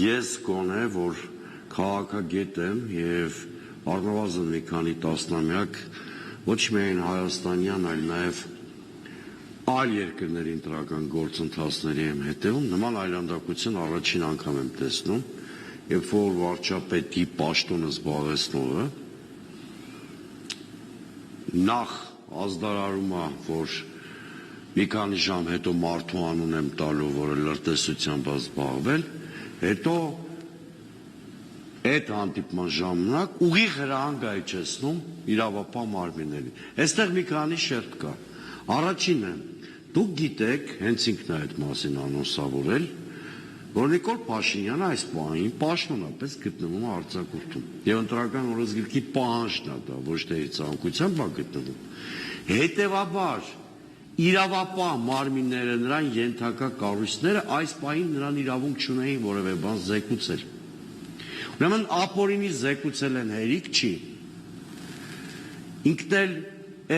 Ես գոնե, որ քաղաքագետ եմ եւ առնվազն մի քանի տասնամյակ ոչ միայն հայաստանյան, այլ նաեւ այլ երկրների ընտրական գործընթացների եմ հետևում, նման այլանդակություն առաջին անգամ եմ տեսնում, երբ որ վարչապետի պաշտոնը զբաղեցնողը նախ ազդարարում է, որ մի քանի ժամ հետո մարդու անուն եմ տալու, որը լրտեսությամբ է զբաղվել, հետո այդ հանդիպման ժամանակ ուղիղ հրահանգ է իջեցնում իրավապահ մարմիններին։ Այստեղ մի քանի շերտ կա։ Առաջինը, դուք գիտեք, հենց ինքն է այդ մասին անոնսավորել, որ Նիկոլ Փաշինյանը այս պահին պաշտոնապես գտնվում է արձակուրդում։ Եվ ընտրական օրենսգրքի պահանջն է դա, ոչ թե իր ցանկությամբ է գտնվում։ Հետևաբար իրավապահ մարմինները, նրան ենթակա կառույցները այս պահին նրան իրավունք չունեին որևէ բան զեկուցել։ Ուրեմն ապօրինի զեկուցել են հերիք չի։ Ինքն էլ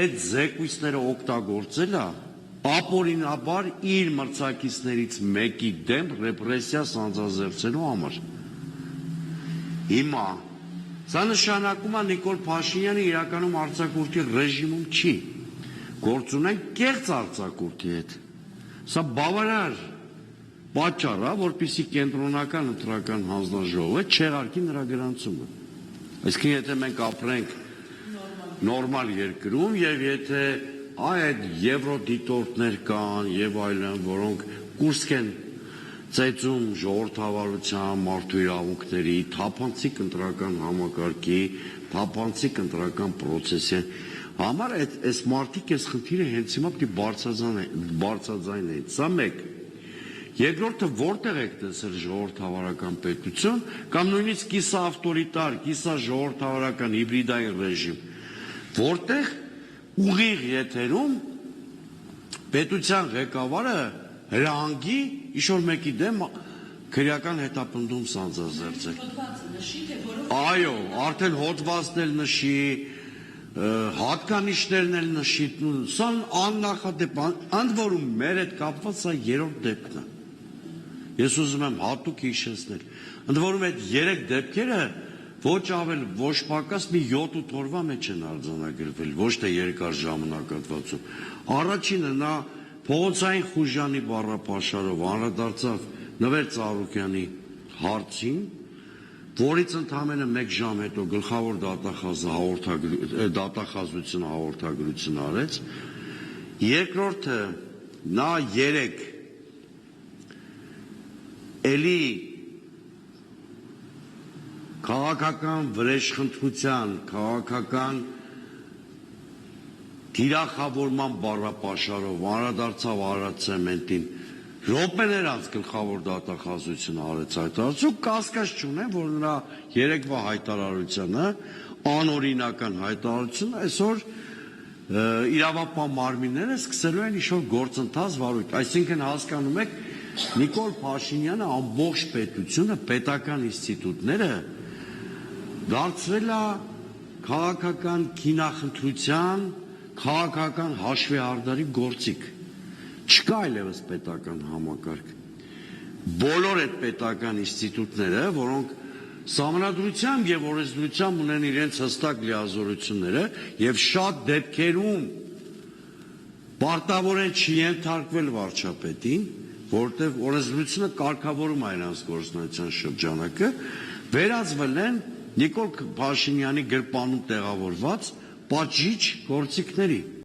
այդ զեկույցները օգտագործել է ապօրինաբար իր մրցակիցներից մեկի դեմ ռեպրեսիա սանձազերծելու համար։ Հիմա սա նշանակում է Նիկոլ Փաշինյանը իրականում արձակուրդի ռեժիմում չի, գործ ունեն կեղծ արձակուրդի հետ։ Սա բավարար պատճառ է, որպեսզի կենտրոնական ընտրական հանձնաժողովը չեղարկի նրա գրանցումը։ Այսինքն եթե մենք ապրենք նորմալ երկրում եւ եթե այդ եվրոդիտորդներ կան եւ այլն, որոնք կուրսք են ծեծում ժողովրդավարության, մարդու իրավունքների, թափանցիկ ընտրական համակարգի, թափանցիկ ընտրական պրոցեսի համար այս մարդիկ այս խնդիրը հենց հիմա պիտի բարձրաձայնեն։ Սա մեկ։ Երկրորդը որտեղ եք տեսել ժողովրդավարական պետություն կամ նույնիսկ կիսա ավտորիտար, կիսա ժողովրդավարական հիբրիդային ռեժիմ, որտեղ ուղիղ եթերում պետության ղեկավարը հրահանգի ինչ-որ մեկի դեմ քրեական հետապնդում սանձազերծել։ Այո, արդեն հոդվածն էլ նշի, հատկանիշներն էլ նշի, սա աննախադեպ, ընդ որում մեր հետ կապված սա երրորդ դեպքն է։ Ես ուզում եմ հատուկ հիշեցնել։ Ընդ որում այդ 3 դեպքերը ոչ ավել, ոչ պակաս մի 7-8 օրվա մեջ են արձանագրվել, ոչ թե երկար ժամանակահատվածում։ Առաջինը նա Փողոցային Խուժյանի բառապաշարով անդրադարձավ Նվեր Ծառուկյանի հարցին, որից ընդամենը 1 ժամ հետո գլխավոր դատախազությունը հաղորդագրություն արեց։ Երկրորդը նա 3 էլի քաղաքական վրեժխնդրության, քաղաքական թիրախավորման բառապաշարով անդրադարձավ Արարատ ցեմենտին, րոպեներ անց գլխավոր դատախազությունը արեց հայտարարություն, կասկած չունեմ, որ նրա երեկվա հայտարարությունը, անօրինական հայտարարությունը այսօր իրավապահ մարմինները սկսելու են ինչ-որ գործընթաց վարույթ, այսինքն հասկանում եք, Նիկոլ Փաշինյանը ամբողջ պետությունը, պետական ինստիտուտները դարձրել է քաղաքական քինախնդրության, քաղաքական հաշվեհարդարի գործիք։ Չկա այլևս պետական համակարգ։ Բոլոր այդ պետական ինստիտուտները, որոնք սահմանադրությամբ եւ օրենսդրությամբ ունեն իրենց հստակ լիազորությունները եւ շատ դեպքերում պարտավոր են չենթարկվել վարչապետին, որտեղ օրենսդրությունը կարգավորում է իրենց գործունեության շրջանակը, վերածվել են Նիկոլ Փաշինյանի գրպանում տեղավորված պատժիչ գործիքների։